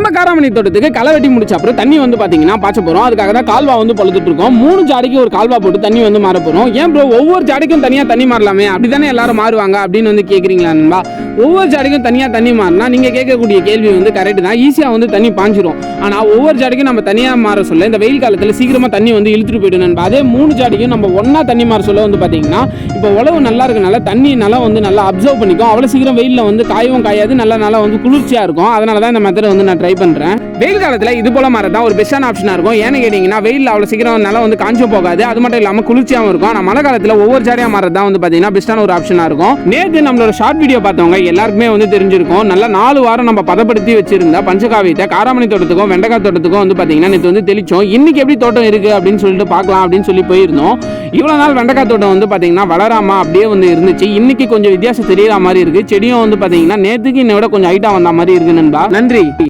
நம்ம காராமணி தோட்டத்துக்கு களை வெட்டி முடிச்ச அப்புறம் தண்ணி வந்து பாத்தீங்கன்னா பாய்ச்ச போறோம். அதுக்காக தான் கால்வா வந்து பழுத்துட்டு இருக்கோம். 3 ஜாடிக்கு ஒரு கால்வா போட்டு தண்ணி வந்து மாற போறோம். ஏன் ப்ரோ ஒவ்வொரு ஜாடிக்கும் தனியா தண்ணி மாறலாமே, அப்படித்தானே எல்லாரும் மாறுவாங்க அப்படின்னு வந்து கேக்குறீங்களா நண்பா? ஒவ்வொரு ஜாடிக்கும் தனியா தண்ணி மாறினா நீங்க கேட்கக்கூடிய கேள்வி வந்து கரெக்ட் தான், ஈஸியா வந்து தண்ணி பாஞ்சிரும். ஆனா ஒவ்வொரு ஜாடிக்கும் நம்ம தனியா மாற சொல்ல இந்த வெயில் காலத்துல சீக்கிரமா தண்ணி வந்து இழுத்துட்டு போயிடும் நண்பா. அதே 3 ஜாடிக்கும் நம்ம ஒன்னா தண்ணி மாற சொல்ல வந்து பாத்தீங்கன்னா இப்போ உழவு நல்லா இருக்கனால தண்ணி நல்லா வந்து நல்லா அப்சர்வ் பண்ணிக்கும். அவ்வளவு சீக்கிரம் வெயில்ல வந்து காயவும் காயாது, நல்லா வந்து குளிர்ச்சியா இருக்கும். அதனால தான் இந்த மெத்தட் வந்து நான் ட்ரை பண்றேன். வெயில் காலத்துல இது போல மாறதான் ஒரு பெஸ்டான ஆப்ஷனா இருக்கும். ஏன்னு கேட்டீங்கன்னா வெயில்ல அவ்வளவு சீக்கிரம் நல்லா வந்து காஞ்சும் போகாது, அது மட்டும் இல்லாம குளிர்ச்சியாவும் இருக்கும். ஆனா மழை காலத்துல ஒவ்வொரு ஜாடியா மாறதான் வந்து பாத்தீங்கன்னா பெஸ்டான ஒரு ஆப்ஷனா இருக்கும். நேத்து நம்மளோட ஷார்ட் வீடியோ பார்த்தவங்க எல்லாருக்குமே வந்து தெரிஞ்சிருக்கும். நல்லா 4 வாரம் நம்ம பதப்படுத்தி வச்சிருந்தா பஞ்சகாவியத்தை காராமணி தோட்டத்துக்கும் வெண்டைக்காய் தோட்டத்துக்கும் வந்து பாத்தீங்கன்னா நேற்று வந்து தெளிச்சோம். இன்னைக்கு எப்படி தோட்டம் இருக்கு அப்படின்னு சொல்லிட்டு பார்க்கலாம் அப்படின்னு சொல்லி போயிருந்தோம். இவ்வளவு நாள் வெண்டைக்காய் தோட்டம் வந்து பாத்தீங்கன்னா வளராம அப்படியே வந்து இருந்துச்சு. இன்னைக்கு கொஞ்சம் வித்தியாசம் தெரியற மாதிரி இருக்கு. செடியும் வந்து பாத்தீங்கன்னா நேத்துக்கு இன்னை விட கொஞ்சம் ஹைட்டா வந்த மாதிரி இருக்கு நண்பா. நன்றி.